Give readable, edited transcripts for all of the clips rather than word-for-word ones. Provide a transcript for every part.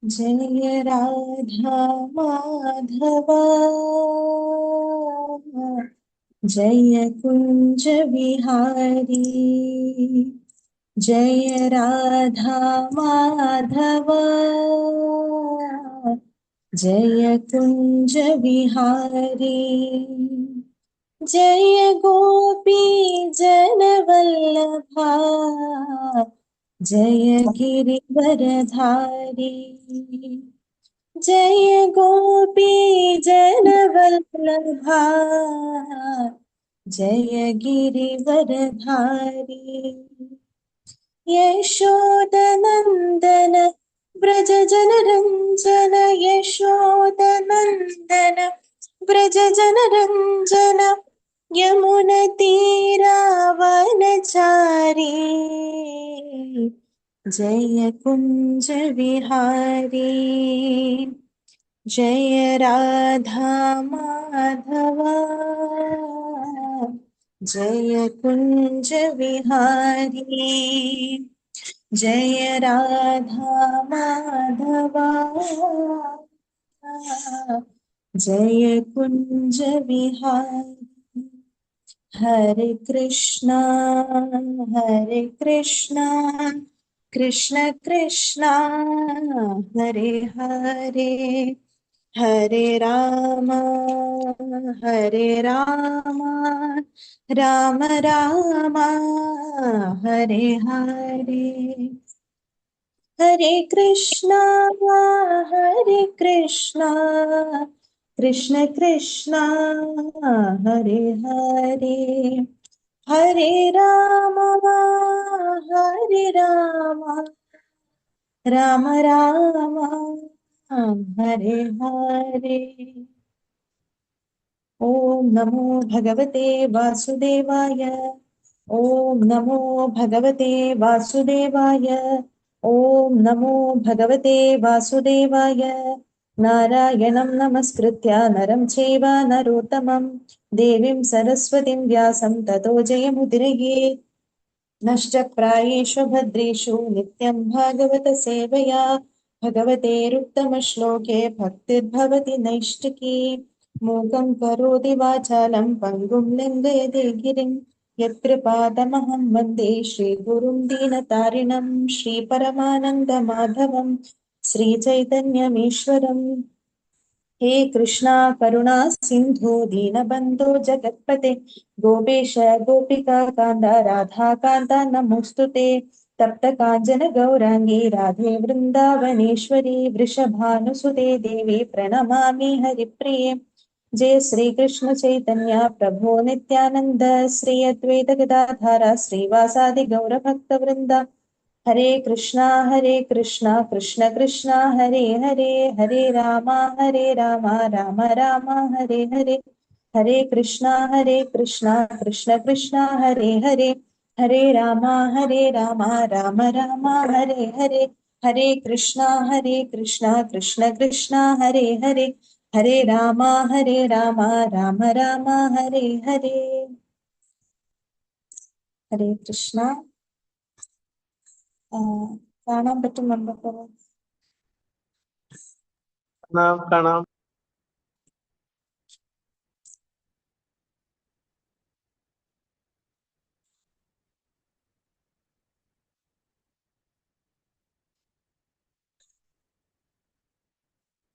जय राधा माधव जय कुंज विहारी। जय राधा माधव जय कुंज विहारी। जय गोपी जन वल्लभा जय गिरिवरधारी। जय गोपी जन वल्लभा जय गिरिवरधारी। यशोदनन्दन व्रज जनरञ्जन यशोदनन्दन व्रज जनरञ्जन यमुनतीरावनचारी। जय कुंज विहारी। जय राधा माधव जय कुंज विहारी। जय राधा माधव जय कुंज विहारी। हरे कृष्णा कृष्ण कृष्णा हरे हरे हरे राम राम राम हरे हरे। हरे कृष्णा कृष्ण कृष्णा हरे हरे हरे राम राम राम हरे हरे। ओम नमो भगवते वासुदेवाय। ओम नमो भगवते वासुदेवाय। ओम नमो भगवते वासुदेवाय। नारायणं नमस्कृत्य नरं चैव नरोत्तमं देवीं सरस्वतीं व्यासं ततो जयमुदीरयेत्। नष्टप्रायेषु भद्रेषु नित्यं भागवत सेवया भगवतेरुत्तमश्लोके भक्तिर्भवति नैष्टिकी। मूकं करोति वाचालं पङ्गुं लङ्घयते गिरिं यत्कृपातमहं वन्दे श्रीगुरुं दीनतारिणं श्रीपरमानन्दमाधवं श्रीचैतन्यमीश्वरम्। हे कृष्णा करुणा सिन्धु दीनबन्धो जगत्पते गोपेश गोपिका कान्त राधा कान्त नमोऽस्तुते। तप्त काञ्चन गौराङ्गी राधे वृन्दावनेश्वरी वृषभानुसुते देवी प्रणमामि हरिप्रिये। जय श्री कृष्ण चैतन्य प्रभो नित्यानंद श्री अद्वैत गदाधर श्रीवासादि गौर भक्त वृंदा। हरे कृष्णा कृष्ण कृष्णा हरे हरे हरे राम राम राम हरे हरे। हरे कृष्णा कृष्ण कृष्णा हरे हरे हरे राम राम राम हरे हरे। हरे कृष्णा कृष्ण कृष्णा हरे हरे हरे राम राम राम हरे हरे। ഹരേ കൃഷ്ണ. കാണാൻ പറ്റുന്നുണ്ടോ? കാണാം.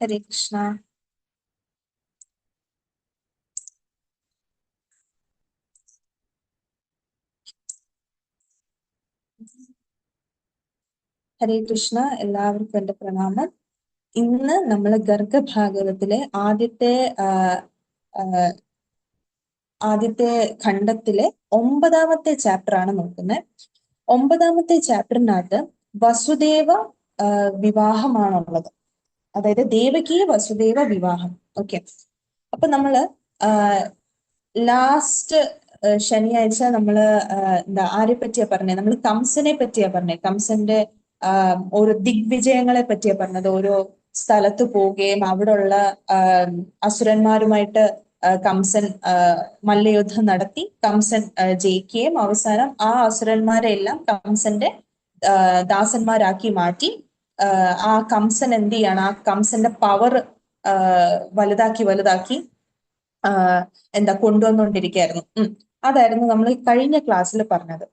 ഹരേ കൃഷ്ണ. ഹരേ കൃഷ്ണ. എല്ലാവർക്കും എന്റെ പ്രണാമം. ഇന്ന് നമ്മൾ ഗർഗഭാഗവത്തിലെ ആദ്യത്തെ ഖണ്ഡത്തിലെ 9ാമത്തെ ചാപ്റ്റർ ആണ് നോക്കുന്നത്. 9ാമത്തെ ചാപ്റ്ററിനകത്ത് വസുദേവ വിവാഹമാണുള്ളത്. അതായത് ദേവകി വസുദേവ വിവാഹം. ഓക്കെ, അപ്പൊ നമ്മള് ലാസ്റ്റ് ശനിയാഴ്ച നമ്മള് ആരെ പറ്റിയാ പറഞ്ഞത്? നമ്മൾ കംസനെ പറ്റിയാ പറഞ്ഞത്. കംസന്റെ ഓരോ ദിഗ്വിജയങ്ങളെ പറ്റിയാ പറഞ്ഞത്. ഓരോ സ്ഥലത്ത് പോവുകയും അവിടെയുള്ള അസുരന്മാരുമായിട്ട് കംസൻ മല്ലയുദ്ധം നടത്തി കംസൻ ജയിക്കുകയും അവസാനം ആ അസുരന്മാരെ എല്ലാം കംസന്റെ ദാസന്മാരാക്കി മാറ്റി ആ കംസൻ എന്ത് ചെയ്യാണ്, ആ കംസന്റെ പവർ വലുതാക്കി വലുതാക്കി എന്താ കൊണ്ടുവന്നുകൊണ്ടിരിക്കുകയായിരുന്നു. അതായിരുന്നു നമ്മൾ കഴിഞ്ഞ ക്ലാസ്സിൽ പറഞ്ഞത്.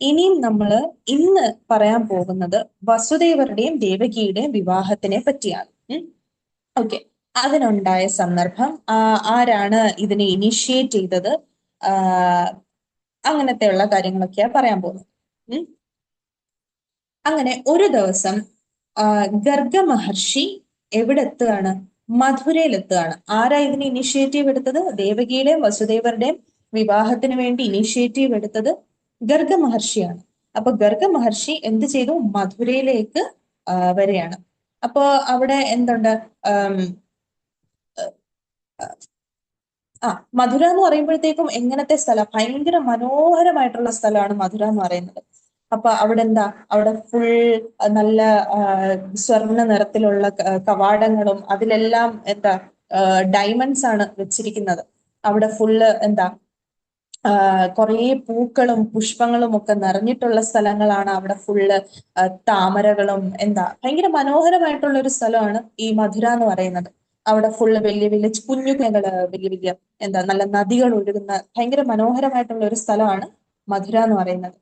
ഇനിയും നമ്മൾ ഇന്ന് പറയാൻ പോകുന്നത് വസുദേവരുടെയും ദേവകിയുടെയും വിവാഹത്തിനെ പറ്റിയാണ്. ഓക്കെ, അതിനുണ്ടായ സന്ദർഭം, ആരാണ് ഇതിനെ ഇനിഷ്യേറ്റ് ചെയ്തത്, അങ്ങനത്തെയുള്ള കാര്യങ്ങളൊക്കെയാ പറയാൻ പോകുന്നത്. അങ്ങനെ ഒരു ദിവസം ഗർഗ മഹർഷി എവിടെ എത്തുകയാണ്? മധുരയിൽ എത്തുകയാണ്. ആരാ ഇതിന് ഇനിഷ്യേറ്റീവ് എടുത്തത്? ദേവകിയുടെയും വസുദേവരുടെയും വിവാഹത്തിന് വേണ്ടി ഇനിഷ്യേറ്റീവ് എടുത്തത് ഗർഗ മഹർഷിയാണ്. അപ്പൊ ഗർഗ മഹർഷി എന്ത് ചെയ്തു? മധുരയിലേക്ക് വരികയാണ്. അപ്പൊ അവിടെ എന്തുണ്ട്? മധുര എന്ന് പറയുമ്പോഴത്തേക്കും എങ്ങനത്തെ സ്ഥലം? ഭയങ്കര മനോഹരമായിട്ടുള്ള സ്ഥലമാണ് മധുര എന്ന് പറയുന്നത്. അപ്പൊ അവിടെ എന്താ? അവിടെ ഫുൾ നല്ല സ്വർണ്ണ നിറത്തിലുള്ള കവാടങ്ങളും അതിലെല്ലാം എന്താ ഡയമണ്ട്സ് ആണ് വെച്ചിരിക്കുന്നത്. അവിടെ ഫുള്ള് എന്താ കുറേ പൂക്കളും പുഷ്പങ്ങളും ഒക്കെ നിറഞ്ഞിട്ടുള്ള സ്ഥലങ്ങളാണ്. അവിടെ ഫുള്ള് താമരകളും എന്താ ഭയങ്കര മനോഹരമായിട്ടുള്ള ഒരു സ്ഥലമാണ് ഈ മധുര എന്ന് പറയുന്നത്. അവിടെ ഫുള്ള് വലിയ വലിയ കുഞ്ഞുങ്ങള്, വലിയ വലിയ എന്താ നല്ല നദികൾ ഒഴുകുന്ന ഭയങ്കര മനോഹരമായിട്ടുള്ള ഒരു സ്ഥലമാണ് മധുര എന്ന് പറയുന്നത്.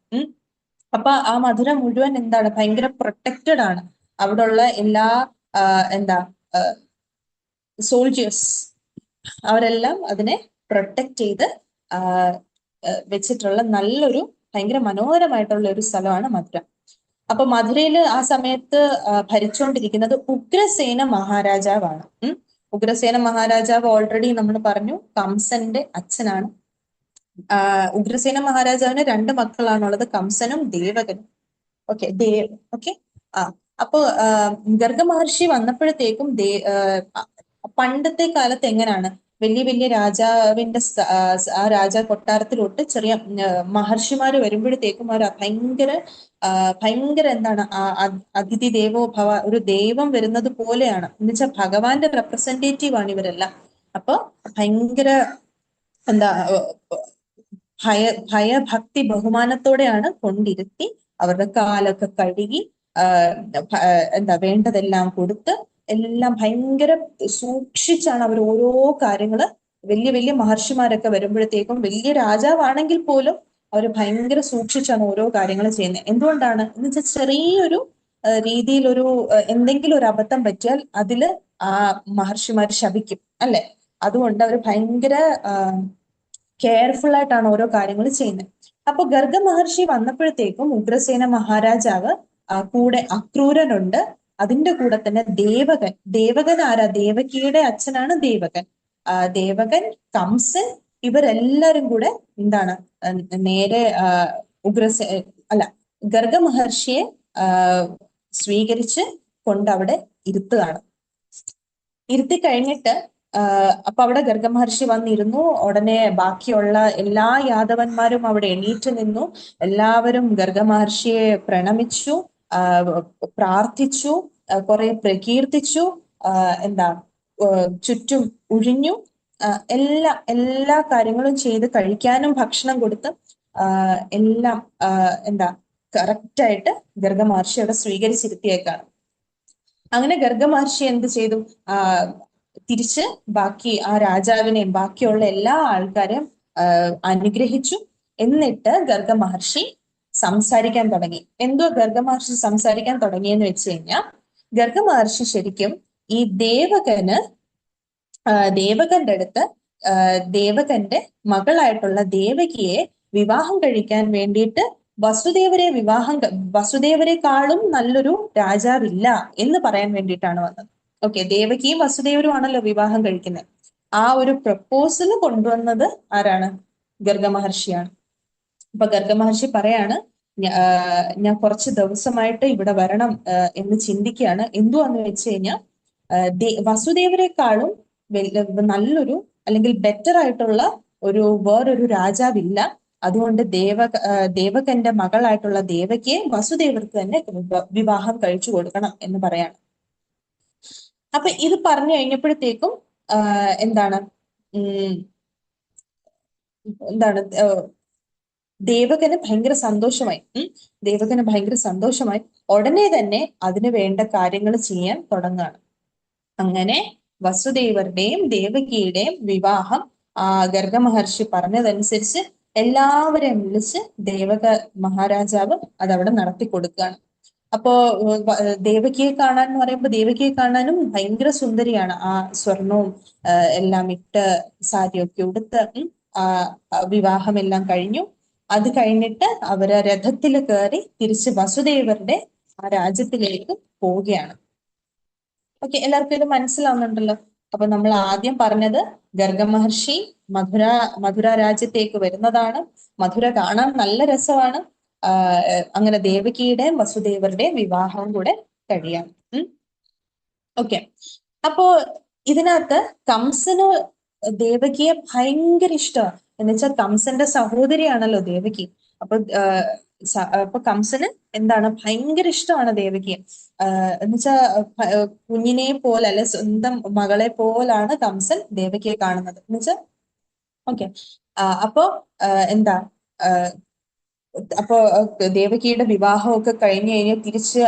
അപ്പൊ ആ മധുര മുഴുവൻ എന്താണ്? ഭയങ്കര പ്രൊട്ടക്റ്റഡ് ആണ്. അവിടെയുള്ള എല്ലാ എന്താ സോൾജേഴ്സ് അവരെല്ലാം അതിനെ പ്രൊട്ടക്ട് ചെയ്ത് വെച്ചിട്ടുള്ള നല്ലൊരു ഭയങ്കര മനോഹരമായിട്ടുള്ള ഒരു സ്ഥലമാണ് മധുര. അപ്പൊ മധുരയിൽ ആ സമയത്ത് ഭരിച്ചുകൊണ്ടിരിക്കുന്നത് ഉഗ്രസേന മഹാരാജാവാണ്. ഉഗ്രസേന മഹാരാജാവ് ഓൾറെഡി നമ്മൾ പറഞ്ഞു കംസന്റെ അച്ഛനാണ്. ഉഗ്രസേന മഹാരാജാവിന് 2 മക്കളാണുള്ളത്, കംസനും ദേവകനും. Okay, okay. അപ്പോ ഗർഗ മഹർഷി വന്നപ്പോഴത്തേക്കും പണ്ടത്തെ കാലത്ത് എങ്ങനെയാണ് വലിയ വലിയ രാജാവിന്റെ ആ രാജ കൊട്ടാരത്തിലോട്ട് ചെറിയ മഹർഷിമാര് വരുമ്പോഴത്തേക്കും അവർ ഭയങ്കര എന്താണ് അതിഥി ദേവോ ഭവ, ഒരു ദൈവം വരുന്നത് പോലെയാണ്. എന്ന് വെച്ചാൽ ഭഗവാന്റെ റെപ്രസെന്റേറ്റീവ് ആണ് ഇവരെല്ലാം. അപ്പൊ ഭയങ്കര എന്താ ഭയഭക്തി ബഹുമാനത്തോടെയാണ് കൊണ്ടിരുത്തി അവരുടെ കാലൊക്കെ കഴുകി എന്താ വേണ്ടതെല്ലാം കൊടുത്ത് എല്ലാം ഭയങ്കര സൂക്ഷിച്ചാണ് അവർ ഓരോ കാര്യങ്ങള്. വലിയ വലിയ മഹർഷിമാരൊക്കെ വരുമ്പോഴത്തേക്കും വലിയ രാജാവാണെങ്കിൽ പോലും അവർ ഭയങ്കര സൂക്ഷിച്ചാണ് ഓരോ കാര്യങ്ങൾ ചെയ്യുന്നത്. എന്തുകൊണ്ടാണ് എന്ന് വെച്ചാൽ ചെറിയൊരു രീതിയിലൊരു എന്തെങ്കിലും ഒരു അബദ്ധം പറ്റിയാൽ അതില് ആ മഹർഷിമാർ ശപിക്കും, അല്ലെ? അതുകൊണ്ട് അവർ ഭയങ്കര കെയർഫുൾ ആയിട്ടാണ് ഓരോ കാര്യങ്ങൾ ചെയ്യുന്നത്. അപ്പൊ ഗർഗ മഹർഷി വന്നപ്പോഴത്തേക്കും ഉഗ്രസേന മഹാരാജാവ് കൂടെ അക്രൂരനുണ്ട്. അതിന്റെ കൂടെ തന്നെ ദേവകൻ ആരാ? ദേവകിയുടെ അച്ഛനാണ് ദേവകൻ. ദേവകൻ, കംസൻ, ഇവരെല്ലാരും കൂടെ എന്താണ് നേരെ ഗർഗ മഹർഷിയെ സ്വീകരിച്ച് കൊണ്ടവിടെ ഇരുത്തുകയാണ്. ഇരുത്തി കഴിഞ്ഞിട്ട് അപ്പൊ അവിടെ ഗർഗ മഹർഷി വന്നിരുന്നു. ഉടനെ ബാക്കിയുള്ള എല്ലാ യാദവന്മാരും അവിടെ എണീറ്റ് നിന്നു. എല്ലാവരും ഗർഗ മഹർഷിയെ പ്രണമിച്ചു, പ്രാർത്ഥിച്ചു, കുറെ പ്രകീർത്തിച്ചു, എന്താ ചുറ്റും ഉഴിഞ്ഞു, എല്ലാ കാര്യങ്ങളും ചെയ്ത് കഴിക്കാനും ഭക്ഷണം കൊടുത്ത് എല്ലാം എന്താ കറക്റ്റായിട്ട് ഗർഗ മഹർഷി അവിടെ സ്വീകരിച്ചിരുത്തിയേക്കാണ്. അങ്ങനെ ഗർഗ മഹർഷി എന്ത് ചെയ്തു? തിരിച്ച് ബാക്കി ആ രാജാവിനെയും ബാക്കിയുള്ള എല്ലാ ആൾക്കാരെയും അനുഗ്രഹിച്ചു. എന്നിട്ട് ഗർഗ മഹർഷി സംസാരിക്കാൻ തുടങ്ങി. എന്തോ ഗർഗ മഹർഷി സംസാരിക്കാൻ തുടങ്ങിയെന്ന് വെച്ച് കഴിഞ്ഞാൽ, ഗർഗ മഹർഷി ശരിക്കും ഈ ദേവകന്റെ അടുത്ത് ദേവകന്റെ മകളായിട്ടുള്ള ദേവകിയെ വിവാഹം കഴിക്കാൻ വേണ്ടിയിട്ട് വസുദേവരെക്കാളും നല്ലൊരു രാജാവില്ല എന്ന് പറയാൻ വേണ്ടിയിട്ടാണ് വന്നത്. ഓക്കെ, ദേവകിയും വസുദേവരും ആണല്ലോ വിവാഹം കഴിക്കുന്നത്. ആ ഒരു പ്രപ്പോസൽ കൊണ്ടുവന്നത് ആരാണ്? ഗർഗ മഹർഷിയാണ്. അപ്പൊ ഗർഗ മഹർഷി പറയാണ്, ഞാൻ കുറച്ച് ദിവസമായിട്ട് ഇവിടെ വരണം എന്ന് ചിന്തിക്കുകയാണ്. എന്തുവാന്ന് വെച്ച് കഴിഞ്ഞാൽ വസുദേവരെക്കാളും നല്ലൊരു അല്ലെങ്കിൽ ബെറ്റർ ആയിട്ടുള്ള വേറൊരു രാജാവില്ല. അതുകൊണ്ട് ദേവകന്റെ മകളായിട്ടുള്ള ദേവകിയെ വസുദേവർക്ക് തന്നെ വിവാഹം കഴിച്ചു കൊടുക്കണം എന്ന് പറയാണ്. അപ്പൊ ഇത് പറഞ്ഞു കഴിഞ്ഞപ്പോഴത്തേക്കും എന്താണ് ദേവകന് ഭയങ്കര സന്തോഷമായി. ദേവകന് ഭയങ്കര സന്തോഷമായി. ഉടനെ തന്നെ അതിന് വേണ്ട കാര്യങ്ങൾ ചെയ്യാൻ തുടങ്ങുകയാണ്. അങ്ങനെ വസുദേവരുടെയും ദേവകിയുടെയും വിവാഹം ഗർഗ മഹർഷി പറഞ്ഞതനുസരിച്ച് എല്ലാവരെയും വിളിച്ച് ദേവക മഹാരാജാവ് അതവിടെ നടത്തി കൊടുക്കുകയാണ്. അപ്പോ ദേവകിയെ കാണാൻ എന്ന് പറയുമ്പോൾ ദേവകിയെ കാണാനും ഭയങ്കര സുന്ദരിയാണ്. ആ സ്വർണവും എല്ലാം ഇട്ട് സാരിയൊക്കെ ഉടുത്ത് വിവാഹം എല്ലാം കഴിഞ്ഞു. അത് കഴിഞ്ഞിട്ട് അവര് രഥത്തിൽ കയറി തിരിച്ച് വസുദേവരുടെ ആ രാജ്യത്തിലേക്ക് പോവുകയാണ്. ഓക്കെ, എല്ലാവർക്കും ഇത് മനസ്സിലാവുന്നുണ്ടല്ലോ. അപ്പൊ നമ്മൾ ആദ്യം പറഞ്ഞത് ഗർഗ മഹർഷി മധുര രാജ്യത്തേക്ക് വരുന്നതാണ്. മധുര കാണാൻ നല്ല രസമാണ്. അങ്ങനെ ദേവകിയുടെ വസുദേവരുടെ വിവാഹവും കൂടെ കഴിയാണ്. ഓക്കെ, അപ്പോ ഇതിനകത്ത് കംസന് ദേവകിയെ ഭയങ്കര ഇഷ്ടമാണ്. എന്ന് വെച്ചാൽ കംസന്റെ സഹോദരിയാണല്ലോ ദേവകി. അപ്പൊ കംസന് എന്താണ് ഭയങ്കര ഇഷ്ടമാണ് ദേവകിയെ. എന്നുവെച്ചാ കുഞ്ഞിനെ പോലെ അല്ലെ സ്വന്തം മകളെ പോലാണ് കംസൻ ദേവകിയെ കാണുന്നത് എന്നുവെച്ചാ. ഓക്കെ, അപ്പോ എന്താ അപ്പോ ദേവകിയുടെ വിവാഹമൊക്കെ കഴിഞ്ഞു കഴിഞ്ഞാൽ തിരിച്ച്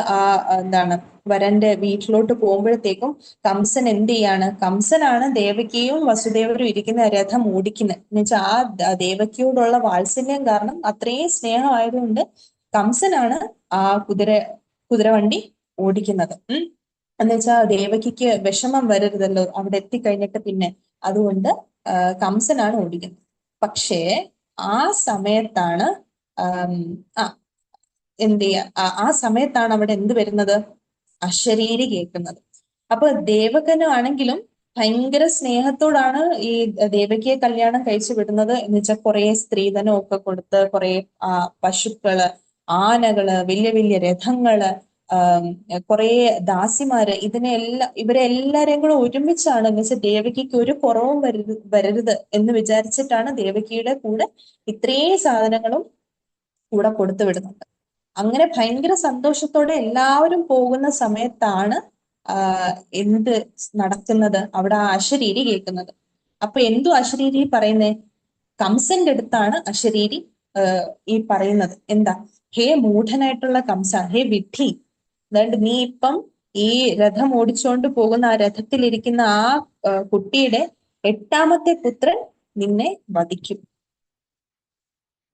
എന്താണ് വരന്റെ വീട്ടിലോട്ട് പോകുമ്പോഴത്തേക്കും കംസൻ എന്ത് ചെയ്യാണ്? കംസനാണ് ദേവകിയും വസുദേവരും ഇരിക്കുന്ന രഥം ഓടിക്കുന്നത്. എന്ന് വെച്ചാൽ ആ ദേവകിയോടുള്ള വാത്സല്യം കാരണം, അത്രയും സ്നേഹമായതുകൊണ്ട് കംസനാണ് ആ കുതിരവണ്ടി ഓടിക്കുന്നത്. എന്ന് വെച്ചാൽ ദേവകിക്ക് വിഷമം വരരുതല്ലോ അവിടെ എത്തിക്കഴിഞ്ഞിട്ട് പിന്നെ. അതുകൊണ്ട് കംസനാണ് ഓടിക്കുന്നത്. പക്ഷേ ആ സമയത്താണ് എന്ത് ചെയ്യാ ആ സമയത്താണ് അവിടെ എന്ത് വരുന്നത്? അശരീരി കേൾക്കുന്നത്. അപ്പൊ ദേവകനാണെങ്കിലും ഭയങ്കര സ്നേഹത്തോടാണ് ഈ ദേവകിയെ കല്യാണം കഴിച്ചു വിടുന്നത്. എന്ന് വെച്ചാൽ കുറെ സ്ത്രീധനം ഒക്കെ കൊടുത്ത്, കുറെ പശുക്കള്, ആനകള്, വലിയ വലിയ രഥങ്ങള്, കുറെ ദാസിമാര്, ഇവരെ എല്ലാരെയും കൂടെ ഒരുമിച്ചാണ്. എന്ന് വെച്ചാൽ ദേവകിക്ക് ഒരു കുറവും വരരുത് എന്ന് വിചാരിച്ചിട്ടാണ് ദേവകിയുടെ കൂടെ ഇത്രയും സാധനങ്ങളും കൂടെ കൊടുത്തു വിടുന്നുണ്ട്. അങ്ങനെ ഭയങ്കര സന്തോഷത്തോടെ എല്ലാവരും പോകുന്ന സമയത്താണ് എന്ത് നടക്കുന്നത്? അവിടെ ആ അശരീരി കേൾക്കുന്നത്. അപ്പൊ എന്തു അശരീരി പറയുന്നേ? കംസന്റെ അടുത്താണ് അശരീരി ഈ പറയുന്നത്. എന്താ? ഹേ മൂഢനായിട്ടുള്ള കംസ, ഹേ വിഡ്ഢി, അതായത് നീ ഇപ്പം ഈ രഥം ഓടിച്ചുകൊണ്ട് പോകുന്ന ആ രഥത്തിലിരിക്കുന്ന ആ കുട്ടിയുടെ 8ാമത്തെ പുത്രൻ നിന്നെ വധിക്കും.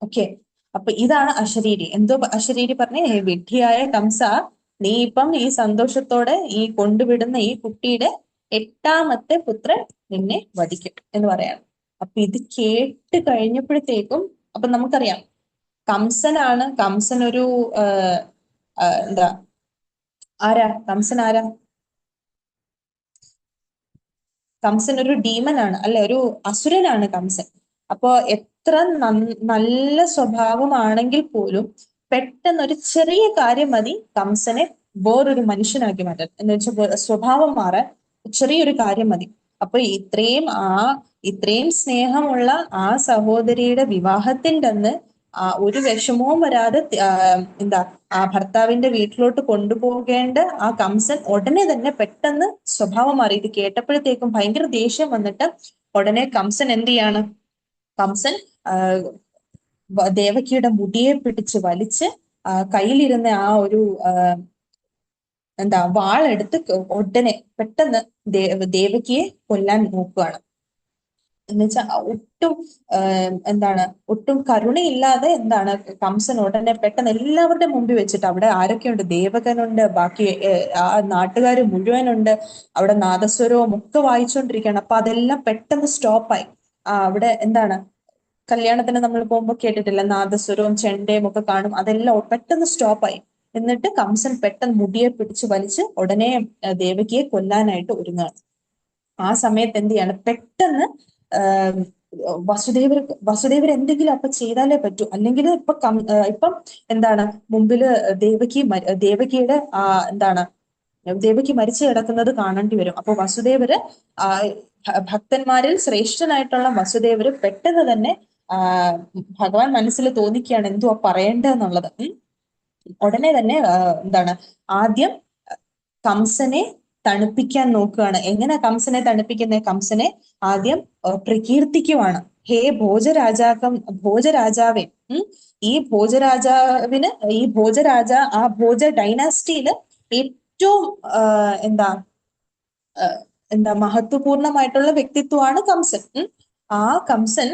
ഓക്കെ, അപ്പൊ ഇതാണ് അശരീരി. എന്തോ അശരീരി പറഞ്ഞേ? ഹേ വിഡ്ഢിയായ കംസ, നീ ഇപ്പം ഈ സന്തോഷത്തോടെ ഈ കൊണ്ടുവിടുന്ന ഈ കുട്ടിയുടെ 8ാമത്തെ പുത്രൻ നിന്നെ വധിക്കും എന്ന് പറയാണ്. അപ്പൊ ഇത് കേട്ട് കഴിഞ്ഞപ്പോഴത്തേക്കും അപ്പൊ നമുക്കറിയാം കംസനാണ്. കംസൻ ഒരു എന്താ ആരാ? കംസൻ ആരാ? കംസൻ ഒരു ഡീമൻ ആണ് അല്ലെ, ഒരു അസുരനാണ് കംസൻ. അപ്പോ എത്ര നല്ല സ്വഭാവമാണെങ്കിൽ പോലും പെട്ടെന്ന് ഒരു ചെറിയ കാര്യം മതി കംസനെ വേറൊരു മനുഷ്യനാക്കി മാറ്റാൻ. എന്ന് വെച്ചാൽ സ്വഭാവം മാറാൻ ചെറിയൊരു കാര്യം മതി. അപ്പൊ ഇത്രയും സ്നേഹമുള്ള ആ സഹോദരിയുടെ വിവാഹത്തിന്റെ അന്ന് ഒരു വിഷമവും വരാതെ ആ ഭർത്താവിന്റെ വീട്ടിലോട്ട് കൊണ്ടുപോകേണ്ട ആ കംസൻ ഉടനെ തന്നെ പെട്ടെന്ന് സ്വഭാവം മാറി. ഇത് കേട്ടപ്പോഴത്തേക്കും ഭയങ്കര ദേഷ്യം വന്നിട്ട് ഉടനെ കംസൻ എന്ത് ചെയ്യാണ്? കംസൻ ദേവകിയുടെ മുടിയെ പിടിച്ച് വലിച്ച് കയ്യിലിരുന്ന ആ ഒരു വാളെടുത്ത് ഉടനെ പെട്ടെന്ന് ദേവകിയെ കൊല്ലാൻ നോക്കുകയാണ്. എന്നുവെച്ചാൽ ഒട്ടും കരുണയില്ലാതെ കംസൻ ഉടനെ പെട്ടെന്ന് എല്ലാവരുടെ മുമ്പിൽ വെച്ചിട്ട്, അവിടെ ആരൊക്കെയുണ്ട്? ദേവകനുണ്ട്, ബാക്കി ആ നാട്ടുകാർ മുഴുവനുണ്ട്, അവിടെ നാദസ്വരവും ഒക്കെ വായിച്ചുകൊണ്ടിരിക്കുകയാണ്. അപ്പൊ അതെല്ലാം പെട്ടെന്ന് സ്റ്റോപ്പായി. അവിടെ കല്യാണത്തിന് നമ്മൾ പോകുമ്പോൾ കേട്ടിട്ടില്ല, നാദസ്വരവും ചെണ്ടയും ഒക്കെ കാണും. അതെല്ലാം പെട്ടെന്ന് സ്റ്റോപ്പായി. എന്നിട്ട് കംസൻ പെട്ടെന്ന് മുടിയെ പിടിച്ച് വലിച്ച് ഉടനെ ദേവകിയെ കൊല്ലാനായിട്ട് ഒരുങ്ങാണ്. ആ സമയത്ത് എന്ത് ചെയ്യാണ്? പെട്ടെന്ന് വസുദേവർ എന്തെങ്കിലും അപ്പൊ ചെയ്താലേ പറ്റൂ. അല്ലെങ്കിൽ ഇപ്പം മുമ്പില് ദേവകിയുടെ ദേവകി മരിച്ചു കിടക്കുന്നത് കാണേണ്ടി വരും. അപ്പൊ വസുദേവര് ഭക്തന്മാരിൽ ശ്രേഷ്ഠനായിട്ടുള്ള വസുദേവര് പെട്ടെന്ന് തന്നെ ഭഗവാൻ മനസ്സിൽ തോന്നിക്കുകയാണ് എന്തുവാ പറയേണ്ടതെന്നുള്ളത്. ഉടനെ തന്നെ ആദ്യം കംസനെ തണുപ്പിക്കാൻ നോക്കുകയാണ്. എങ്ങനെ കംസനെ തണുപ്പിക്കുന്നത്? കംസനെ ആദ്യം പ്രകീർത്തിക്കുവാണ്. ഹേ ഭോജരാജാവേ, ഉം. ഈ ഭോജരാജാവിന് ഈ ഭോജരാജ ആ ഭോജ ഡൈനാസ്റ്റിയില് ഏറ്റവും എന്താ എന്താ മഹത്വപൂർണമായിട്ടുള്ള വ്യക്തിത്വമാണ് കംസൻ. ആ കംസൻ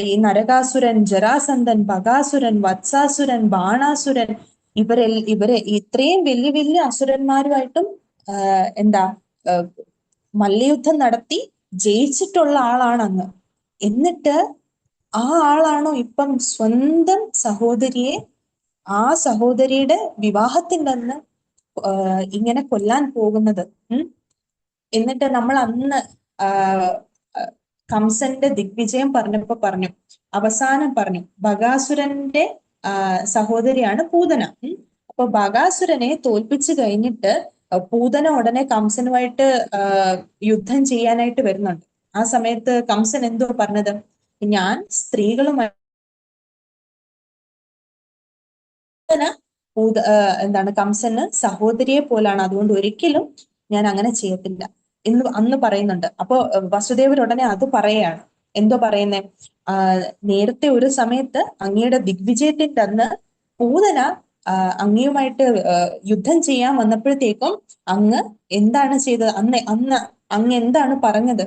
ഈ നരകാസുരൻ, ജരാസന്ധൻ, ബകാസുരൻ, വത്സാസുരൻ, ബാണാസുരൻ ഇവരെ ഇത്രയും വലിയ വലിയ അസുരന്മാരുമായിട്ടും എന്താ മല്ലയുദ്ധം നടത്തി ജയിച്ചിട്ടുള്ള ആളാണ് അങ്ങ്. എന്നിട്ട് ആ ആളാണോ ഇപ്പം സ്വന്തം സഹോദരിയെ ആ സഹോദരിയുടെ വിവാഹത്തിന്റെ അന്ന് ഇങ്ങനെ കൊല്ലാൻ പോകുന്നത്. എന്നിട്ട് നമ്മൾ അന്ന് കംസന്റെ ദിഗ്വിജയം പറഞ്ഞപ്പോ പറഞ്ഞു, അവസാനം പറഞ്ഞു ബകാസുരന്റെ സഹോദരിയാണ് പൂതന. അപ്പൊ ബകാസുരനെ തോൽപ്പിച്ചു കഴിഞ്ഞിട്ട് പൂതന ഉടനെ കംസനുമായിട്ട് യുദ്ധം ചെയ്യാനായിട്ട് വരുന്നുണ്ട്. ആ സമയത്ത് കംസൻ എന്തോ പറഞ്ഞത്, ഞാൻ സ്ത്രീകളുമായി എന്താണ് കംസന് സഹോദരിയെ പോലാണ്, അതുകൊണ്ട് ഒരിക്കലും ഞാൻ അങ്ങനെ ചെയ്യത്തില്ല എന്ന് അന്ന് പറയുന്നുണ്ട്. അപ്പൊ വസുദേവർ ഉടനെ അത് പറയാണ്. എന്തോ പറയുന്നേ, നേരത്തെ ഒരു സമയത്ത് അങ്ങയുടെ ദിഗ്വിജയത്തിന്റെ അന്ന് പൂതന അങ്ങയുമായിട്ട് യുദ്ധം ചെയ്യാൻ വന്നപ്പോഴത്തേക്കും അങ്ങ് എന്താണ് ചെയ്തത്, അന്ന് അങ്ങ് എന്താണ് പറഞ്ഞത്?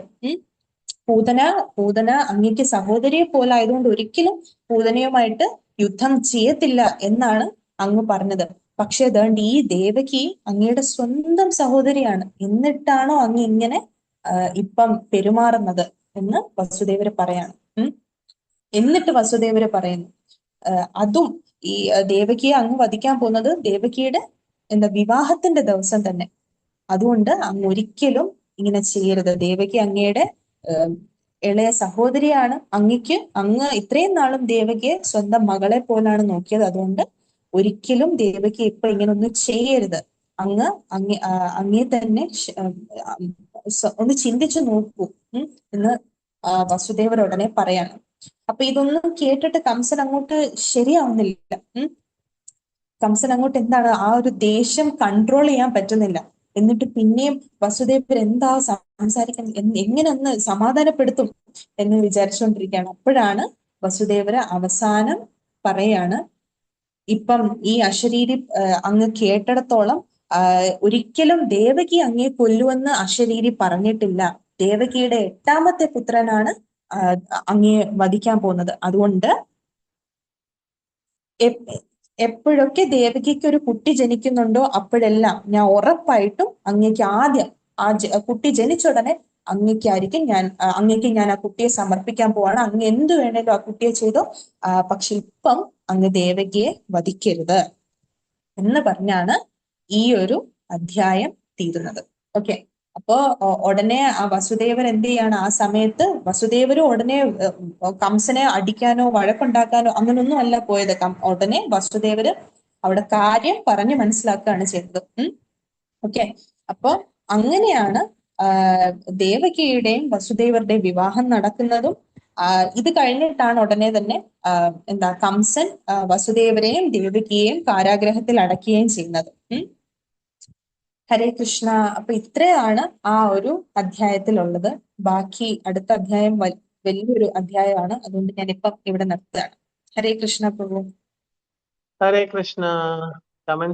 പൂതന അങ്ങയ്ക്ക് സഹോദരിയെ പോലായതുകൊണ്ട് ഒരിക്കലും പൂതനയുമായിട്ട് യുദ്ധം ചെയ്യത്തില്ല എന്നാണ് അങ്ങ് പറഞ്ഞത്. പക്ഷെ അതുകൊണ്ട് ഈ ദേവകി അങ്ങയുടെ സ്വന്തം സഹോദരിയാണ്, എന്നിട്ടാണോ അങ്ങ് ഇങ്ങനെ ഇപ്പം പെരുമാറുന്നത് എന്ന് വസുദേവര് പറയാണ്. എന്നിട്ട് വസുദേവര് പറയുന്നു, അതും ഈ ദേവകിയെ അങ്ങ് വധിക്കാൻ പോകുന്നത് ദേവകിയുടെ വിവാഹത്തിന്റെ ദിവസം തന്നെ. അതുകൊണ്ട് അങ്ങ് ഒരിക്കലും ഇങ്ങനെ ചെയ്യരുത്. ദേവകി അങ്ങയുടെ ഇളയ സഹോദരിയാണ്. അങ്ങ് ഇത്രയും നാളും ദേവകിയെ സ്വന്തം മകളെ പോലാണ് നോക്കിയത്. അതുകൊണ്ട് ഒരിക്കലും ദേവകി ഇപ്പൊ ഇങ്ങനെ ഒന്നും ചെയ്യരുത്. അങ്ങേ തന്നെ ഒന്ന് ചിന്തിച്ചു നോക്കൂ എന്ന് വസുദേവർ ഉടനെ പറയാണ്. അപ്പൊ ഇതൊന്നും കേട്ടിട്ട് കംസൻ അങ്ങോട്ട് ശരിയാവുന്നില്ല. കംസൻ അങ്ങോട്ട് എന്താണ് ആ ഒരു ദേഷ്യം കൺട്രോൾ ചെയ്യാൻ പറ്റുന്നില്ല. എന്നിട്ട് പിന്നെയും വസുദേവർ എന്താ സംസാരിക്കാൻ, എങ്ങനെ ഒന്ന് സമാധാനപ്പെടുത്തും എന്ന് വിചാരിച്ചുകൊണ്ടിരിക്കുകയാണ്. അപ്പോഴാണ് വസുദേവര് അവസാനം പറയാണ്, ഇപ്പം ഈ അശരീരി അങ്ങ് കേട്ടിടത്തോളം ഒരിക്കലും ദേവകി അങ്ങേ കൊല്ലുമെന്ന് അശരീരി പറഞ്ഞിട്ടില്ല. ദേവകിയുടെ 8ാമത്തെ പുത്രനാണ് അങ്ങേ വധിക്കാൻ പോകുന്നത്. അതുകൊണ്ട് എപ്പോഴൊക്കെ ദേവകിക്ക് ഒരു കുട്ടി ജനിക്കുന്നുണ്ടോ അപ്പോഴെല്ലാം ഞാൻ ഉറപ്പായിട്ടും അങ്ങേക്ക് ആദ്യം ആ കുട്ടി ജനിച്ച ഉടനെ അങ്ങേക്ക് ഞാൻ ആ കുട്ടിയെ സമർപ്പിക്കാൻ പോവാണ്. അങ്ങ് എന്ത് വേണേലും ആ കുട്ടിയെ ചെയ്തോ, പക്ഷെ ഇപ്പം അങ്ങ് ദേവകിയെ വധിക്കരുത് എന്ന് പറഞ്ഞാണ് ഈ ഒരു അധ്യായം തീരുന്നത്. ഓക്കെ. അപ്പോ ഉടനെ ആ വസുദേവർ എന്ത് ചെയ്യാണ്, ആ സമയത്ത് വസുദേവരും ഉടനെ കംസനെ അടിക്കാനോ വഴക്കുണ്ടാക്കാനോ അങ്ങനൊന്നും അല്ല പോയത്. ഉടനെ വസുദേവര് അവിടെ കാര്യം പറഞ്ഞ് മനസ്സിലാക്കുകയാണ് ചെയ്തത്. ഓക്കെ. അപ്പൊ അങ്ങനെയാണ് ദേവകിയുടെയും വസുദേവരുടെയും വിവാഹം നടക്കുന്നതും. ഇത് കഴിഞ്ഞിട്ടാണ് ഉടനെ തന്നെ കംസൻ വസുദേവരെയും ദേവകിയെയും കാരാഗ്രഹത്തിൽ അടയ്ക്കുകയും ചെയ്യുന്നത്. ഹരേ കൃഷ്ണ. അപ്പൊ ഇത്രയാണ് ആ ഒരു അധ്യായത്തിലുള്ളത്. ബാക്കി അടുത്ത അധ്യായം വലിയൊരു അധ്യായമാണ്. അതുകൊണ്ട് ഞാൻ ഇപ്പം ഇവിടെ നിർത്തുകയാണ്. ഹരേ കൃഷ്ണ പ്രഭു. ഹരേ കൃഷ്ണ. കമന്റ്സ്